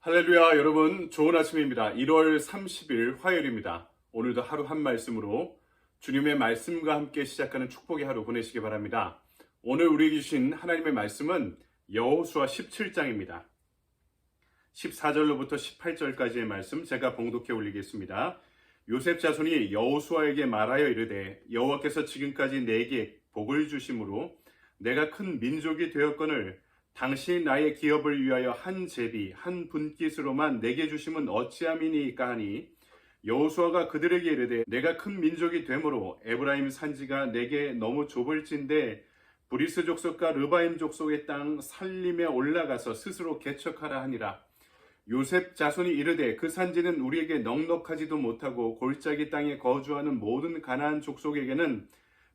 할렐루야, 여러분 좋은 아침입니다. 1월 30일 화요일입니다. 오늘도 하루 한 말씀으로 주님의 말씀과 함께 시작하는 축복의 하루 보내시기 바랍니다. 오늘 우리에게 주신 하나님의 말씀은 여호수아 17장입니다. 14절로부터 18절까지의 말씀 제가 봉독해 올리겠습니다. 요셉 자손이 여호수아에게 말하여 이르되 여호와께서 지금까지 내게 복을 주심으로 내가 큰 민족이 되었거늘 당신이 나의 기업을 위하여 한 제비 한 분깃으로만 내게 주심은 어찌함이니까 하니 여호수아가 그들에게 이르되 내가 큰 민족이 되므로 에브라임 산지가 내게 너무 좁을진데 브리스 족속과 르바임 족속의 땅 살림에 올라가서 스스로 개척하라 하니라. 요셉 자손이 이르되 그 산지는 우리에게 넉넉하지도 못하고 골짜기 땅에 거주하는 모든 가나안 족속에게는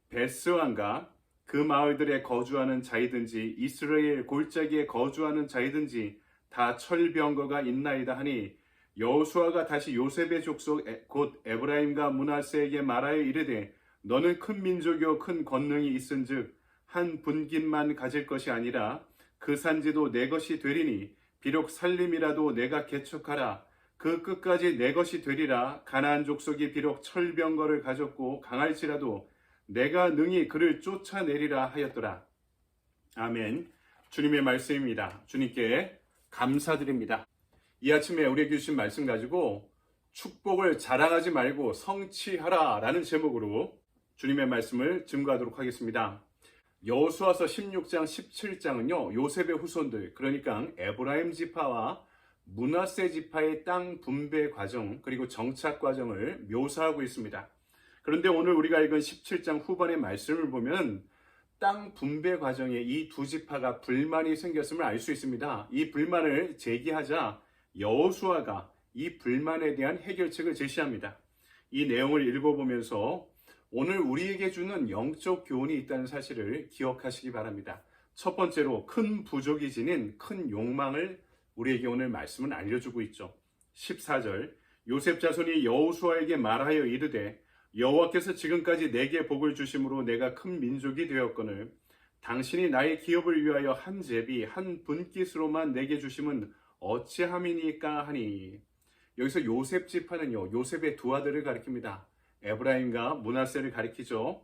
베스왕과 그 마을들에 거주하는 자이든지 이스라엘 골짜기에 거주하는 자이든지 다 철병거가 있나이다 하니 여호수아가 다시 요셉의 족속 곧 에브라임과 므낫세에게 말하여 이르되 너는 큰 민족이요 큰 권능이 있은즉 한 분깃만 가질 것이 아니라 그 산지도 내 것이 되리니 비록 살림이라도 내가 개축하라 그 끝까지 내 것이 되리라. 가나안 족속이 비록 철병거를 가졌고 강할지라도 내가 능히 그를 쫓아내리라 하였더라. 아멘. 주님의 말씀입니다. 주님께 감사드립니다. 이 아침에 우리에게 주신 말씀 가지고 축복을 자랑하지 말고 성취하라 라는 제목으로 주님의 말씀을 증거하도록 하겠습니다. 여호수아서 16장 17장은요 요셉의 후손들 그러니까 에브라임 지파와 므낫세 지파의 땅 분배 과정 그리고 정착 과정을 묘사하고 있습니다. 그런데 오늘 우리가 읽은 17장 후반의 말씀을 보면 땅 분배 과정에 이 두 지파가 불만이 생겼음을 알 수 있습니다. 이 불만을 제기하자 여호수아가 이 불만에 대한 해결책을 제시합니다. 이 내용을 읽어보면서 오늘 우리에게 주는 영적 교훈이 있다는 사실을 기억하시기 바랍니다. 첫 번째로 큰 부족이 지닌 큰 욕망을 우리에게 오늘 말씀은 알려주고 있죠. 14절 요셉 자손이 여호수아에게 말하여 이르되 여호와께서 지금까지 내게 복을 주심으로 내가 큰 민족이 되었거늘 당신이 나의 기업을 위하여 한 제비 한 분깃으로만 내게 주심은 어찌함이니까 하니 여기서 요셉 지파는요 요셉의 두 아들을 가리킵니다. 에브라임과 므낫세를 가리키죠.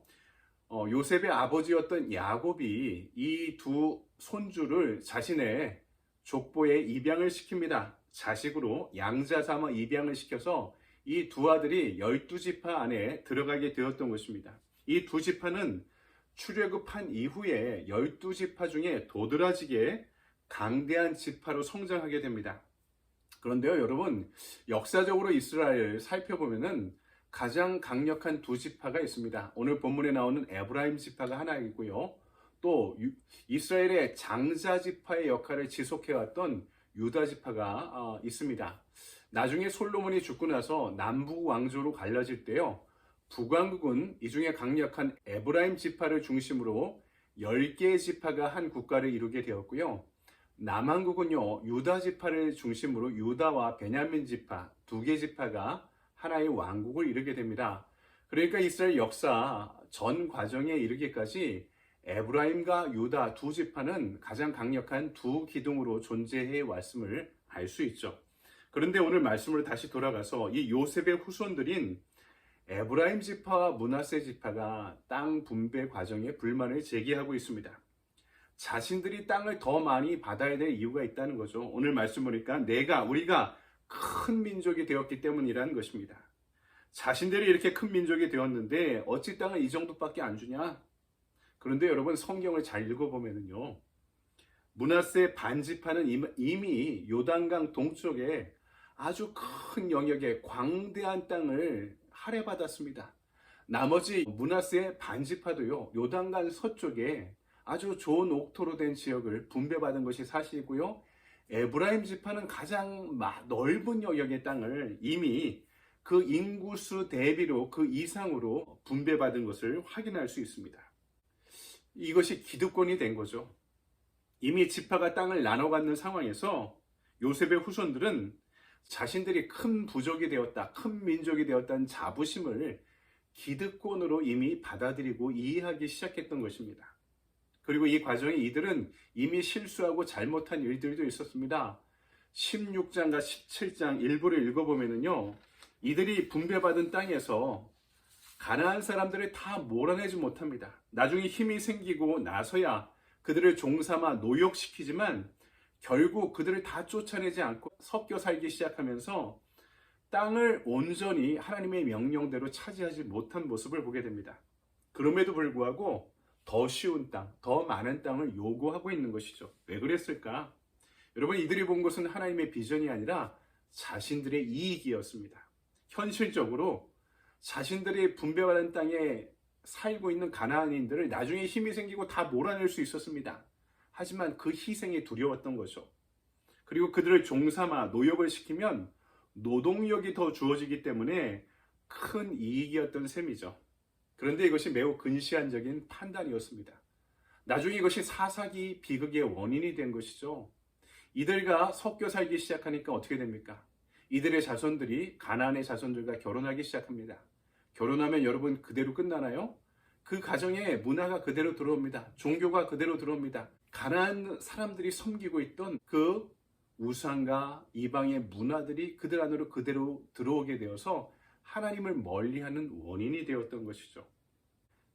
요셉의 아버지였던 야곱이 이 두 손주를 자신의 족보에 입양을 시킵니다. 자식으로 양자 삼아 입양을 시켜서 이 두 아들이 12지파 안에 들어가게 되었던 것입니다. 이 두 지파는 출애굽한 이후에 12지파 중에 도드라지게 강대한 지파로 성장하게 됩니다. 그런데요 여러분 역사적으로 이스라엘 살펴보면은 가장 강력한 두 지파가 있습니다. 오늘 본문에 나오는 에브라임 지파가 하나 있고요. 또 이스라엘의 장자 지파의 역할을 지속해왔던 유다 지파가 있습니다. 나중에 솔로몬이 죽고 나서 남북 왕조로 갈라질 때요. 북왕국은 이 중에 강력한 에브라임 지파를 중심으로 10개의 지파가 한 국가를 이루게 되었고요. 남왕국은요. 유다 지파를 중심으로 유다와 베냐민 지파 2개 지파가 하나의 왕국을 이루게 됩니다. 그러니까 이스라엘 역사 전 과정에 이르기까지 에브라임과 유다 두 지파는 가장 강력한 두 기둥으로 존재해 왔음을 알 수 있죠. 그런데 오늘 말씀으로 다시 돌아가서 이 요셉의 후손들인 에브라임 지파와 므낫세 지파가 땅 분배 과정에 불만을 제기하고 있습니다. 자신들이 땅을 더 많이 받아야 될 이유가 있다는 거죠. 오늘 말씀 보니까 우리가 큰 민족이 되었기 때문이라는 것입니다. 자신들이 이렇게 큰 민족이 되었는데 어찌 땅을 이 정도밖에 안 주냐? 그런데 여러분 성경을 잘 읽어보면요. 므낫세 반지파는 이미 요단강 동쪽에 아주 큰 영역의 광대한 땅을 할애받았습니다. 나머지 므낫세 반지파도요. 요단강 서쪽에 아주 좋은 옥토로 된 지역을 분배받은 것이 사실이고요. 에브라임 지파는 가장 넓은 영역의 땅을 이미 그 인구수 대비로 그 이상으로 분배받은 것을 확인할 수 있습니다. 이것이 기득권이 된 거죠. 이미 지파가 땅을 나눠 갖는 상황에서 요셉의 후손들은 자신들이 큰 부족이 되었다, 큰 민족이 되었다는 자부심을 기득권으로 이미 받아들이고 이해하기 시작했던 것입니다. 그리고 이 과정에 이들은 이미 실수하고 잘못한 일들도 있었습니다. 16장과 17장 일부를 읽어보면요, 이들이 분배받은 땅에서 가나안 사람들을 다 몰아내지 못합니다. 나중에 힘이 생기고 나서야 그들을 종삼아 노역시키지만 결국 그들을 다 쫓아내지 않고 섞여 살기 시작하면서 땅을 온전히 하나님의 명령대로 차지하지 못한 모습을 보게 됩니다. 그럼에도 불구하고 더 쉬운 땅, 더 많은 땅을 요구하고 있는 것이죠. 왜 그랬을까? 여러분, 이들이 본 것은 하나님의 비전이 아니라 자신들의 이익이었습니다. 현실적으로 자신들이 분배받은 땅에 살고 있는 가나안인들을 나중에 힘이 생기고 다 몰아낼 수 있었습니다. 하지만 그 희생이 두려웠던 거죠. 그리고 그들을 종삼아 노역을 시키면 노동력이 더 주어지기 때문에 큰 이익이었던 셈이죠. 그런데 이것이 매우 근시안적인 판단이었습니다. 나중에 이것이 사사기 비극의 원인이 된 것이죠. 이들과 섞여 살기 시작하니까 어떻게 됩니까? 이들의 자손들이 가나안의 자손들과 결혼하기 시작합니다. 결혼하면 여러분 그대로 끝나나요? 그 가정에 문화가 그대로 들어옵니다. 종교가 그대로 들어옵니다. 가나안 사람들이 섬기고 있던 그 우상과 이방의 문화들이 그들 안으로 그대로 들어오게 되어서 하나님을 멀리하는 원인이 되었던 것이죠.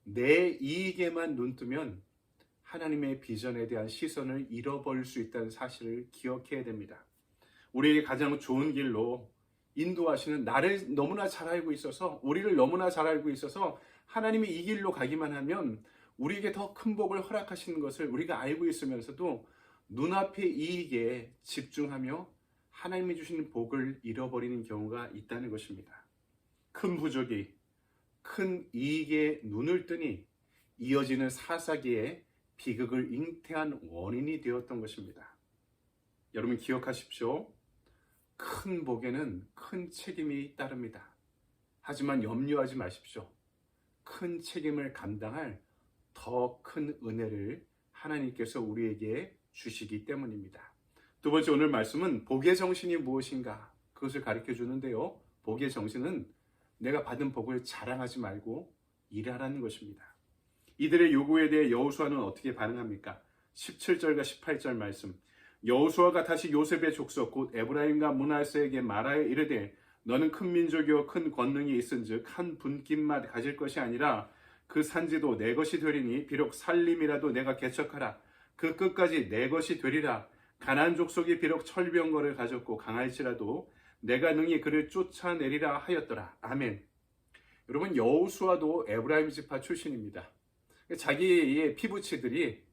내 이익에만 눈뜨면 하나님의 비전에 대한 시선을 잃어버릴 수 있다는 사실을 기억해야 됩니다. 우리에게 가장 좋은 길로 인도하시는 나를 너무나 잘 알고 있어서, 우리를 너무나 잘 알고 있어서 하나님이 이 길로 가기만 하면 우리에게 더 큰 복을 허락하시는 것을 우리가 알고 있으면서도 눈앞의 이익에 집중하며 하나님이 주시는 복을 잃어버리는 경우가 있다는 것입니다. 큰 부족이 큰 이익에 눈을 뜨니 이어지는 사사기에 비극을 잉태한 원인이 되었던 것입니다. 여러분 기억하십시오. 큰 복에는 큰 책임이 따릅니다. 하지만 염려하지 마십시오. 큰 책임을 감당할 더 큰 은혜를 하나님께서 우리에게 주시기 때문입니다. 두 번째, 오늘 말씀은 복의 정신이 무엇인가, 그것을 가르쳐 주는데요. 복의 정신은 내가 받은 복을 자랑하지 말고 일하라는 것입니다. 이들의 요구에 대해 여호수아는 어떻게 반응합니까? 17절과 18절 말씀. 여호수아가 다시 요셉의 족속 곧 에브라임과 므낫세에게 말하여 이르되 너는 큰 민족이요 큰 권능이 있은즉 한 분깃만 가질 것이 아니라 그 산지도 내 것이 되리니 비록 살림이라도 내가 개척하라 그 끝까지 내 것이 되리라. 가나안 족속이 비록 철병거를 가졌고 강할지라도 내가 능히 그를 쫓아내리라 하였더라. 아멘. 여러분, 여호수아도 에브라임 지파 출신입니다. 자기의 피부치들이,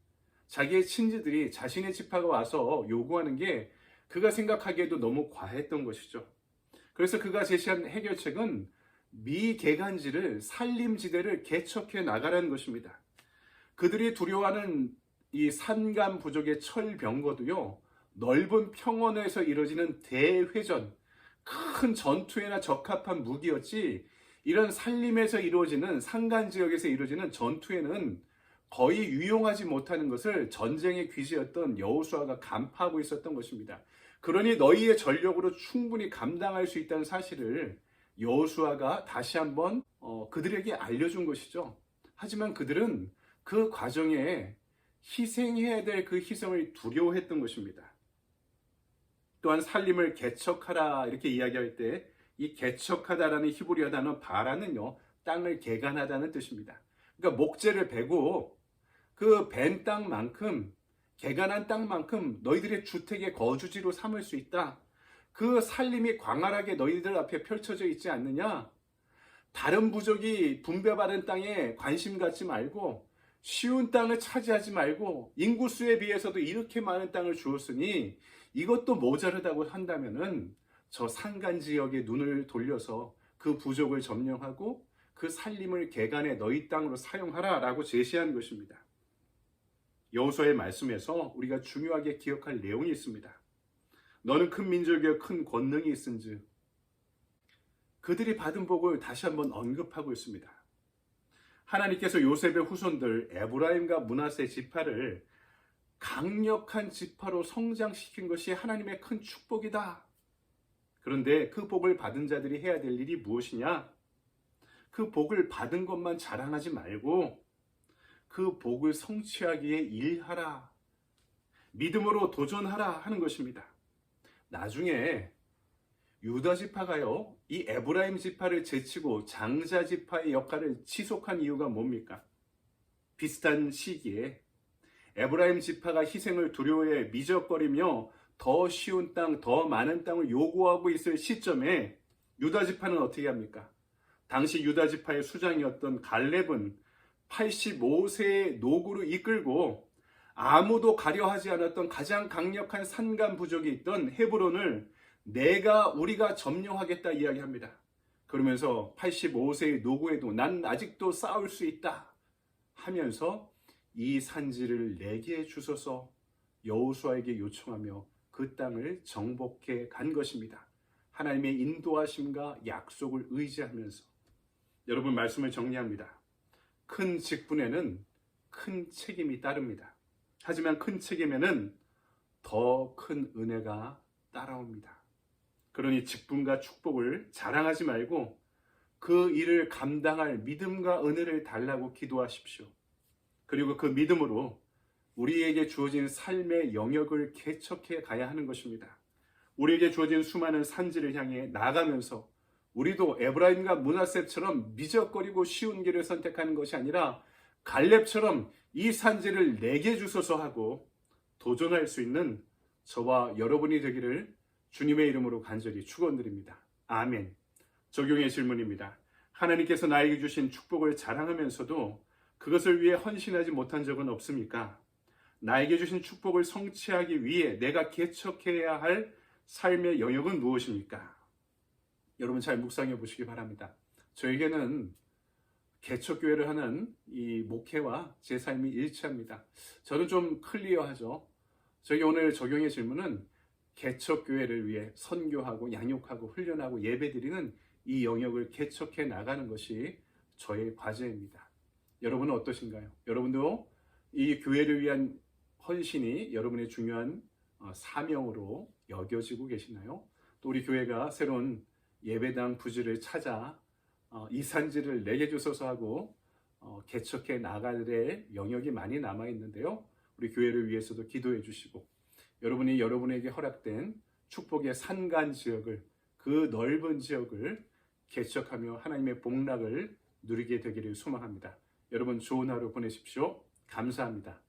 자기의 친지들이 자신의 지파가 와서 요구하는 게 그가 생각하기에도 너무 과했던 것이죠. 그래서 그가 제시한 해결책은 미개간지를, 산림지대를 개척해 나가라는 것입니다. 그들이 두려워하는 이 산간 부족의 철병거도요, 넓은 평원에서 이루어지는 대회전, 큰 전투에나 적합한 무기였지, 이런 산림에서 이루어지는, 산간 지역에서 이루어지는 전투에는 거의 유용하지 못하는 것을 전쟁의 귀재였던 여호수아가 간파하고 있었던 것입니다. 그러니 너희의 전력으로 충분히 감당할 수 있다는 사실을 여호수아가 다시 한번 그들에게 알려준 것이죠. 하지만 그들은 그 과정에 희생해야 될 그 희생을 두려워했던 것입니다. 또한 살림을 개척하라 이렇게 이야기할 때 이 개척하다라는 히브리어 단어 바라는요, 땅을 개간하다는 뜻입니다. 그러니까 목재를 베고 그 벤 땅만큼, 개간한 땅만큼 너희들의 주택의 거주지로 삼을 수 있다. 그 살림이 광활하게 너희들 앞에 펼쳐져 있지 않느냐? 다른 부족이 분배받은 땅에 관심 갖지 말고 쉬운 땅을 차지하지 말고 인구수에 비해서도 이렇게 많은 땅을 주었으니 이것도 모자르다고 한다면은 저 산간 지역에 눈을 돌려서 그 부족을 점령하고 그 살림을 개간해 너희 땅으로 사용하라라고 제시한 것입니다. 여호수아의 말씀에서 우리가 중요하게 기억할 내용이 있습니다. 너는 큰 민족이여 큰 권능이 있은즉, 그들이 받은 복을 다시 한번 언급하고 있습니다. 하나님께서 요셉의 후손들 에브라임과 므낫세 지파를 강력한 지파로 성장시킨 것이 하나님의 큰 축복이다. 그런데 그 복을 받은 자들이 해야 될 일이 무엇이냐? 그 복을 받은 것만 자랑하지 말고 그 복을 성취하기에 일하라. 믿음으로 도전하라 하는 것입니다. 나중에 유다 지파가요, 이 에브라임 지파를 제치고 장자 지파의 역할을 지속한 이유가 뭡니까? 비슷한 시기에 에브라임 지파가 희생을 두려워해 미적거리며 더 쉬운 땅, 더 많은 땅을 요구하고 있을 시점에 유다 지파는 어떻게 합니까? 당시 유다 지파의 수장이었던 갈렙은 85세의 노구를 이끌고 아무도 가려하지 않았던 가장 강력한 산간 부족이 있던 헤브론을 우리가 점령하겠다 이야기합니다. 그러면서 85세의 노구에도 난 아직도 싸울 수 있다 하면서 이 산지를 내게 주소서 여호수아에게 요청하며 그 땅을 정복해 간 것입니다. 하나님의 인도하심과 약속을 의지하면서. 여러분, 말씀을 정리합니다. 큰 직분에는 큰 책임이 따릅니다. 하지만 큰 책임에는 더 큰 은혜가 따라옵니다. 그러니 직분과 축복을 자랑하지 말고 그 일을 감당할 믿음과 은혜를 달라고 기도하십시오. 그리고 그 믿음으로 우리에게 주어진 삶의 영역을 개척해 가야 하는 것입니다. 우리에게 주어진 수많은 산지를 향해 나가면서 우리도 에브라임과 므낫세처럼 미적거리고 쉬운 길을 선택하는 것이 아니라 갈렙처럼 이 산지를 내게 주소서 하고 도전할 수 있는 저와 여러분이 되기를 주님의 이름으로 간절히 축원드립니다. 아멘. 적용의 질문입니다. 하나님께서 나에게 주신 축복을 자랑하면서도 그것을 위해 헌신하지 못한 적은 없습니까? 나에게 주신 축복을 성취하기 위해 내가 개척해야 할 삶의 영역은 무엇입니까? 여러분 잘 묵상해 보시기 바랍니다. 저에게는 개척교회를 하는 이 목회와 제 삶이 일치합니다. 저는 좀 클리어하죠. 저희 오늘 적용의 질문은 개척교회를 위해 선교하고 양육하고 훈련하고 예배드리는 이 영역을 개척해 나가는 것이 저의 과제입니다. 여러분은 어떠신가요? 여러분도 이 교회를 위한 헌신이 여러분의 중요한 사명으로 여겨지고 계시나요? 또 우리 교회가 새로운 예배당 부지를 찾아 이 산지를 내게 주소서 하고 개척해 나갈 영역이 많이 남아 있는데요. 우리 교회를 위해서도 기도해 주시고 여러분이 여러분에게 허락된 축복의 산간 지역을 그 넓은 지역을 개척하며 하나님의 복락을 누리게 되기를 소망합니다. 여러분 좋은 하루 보내십시오. 감사합니다.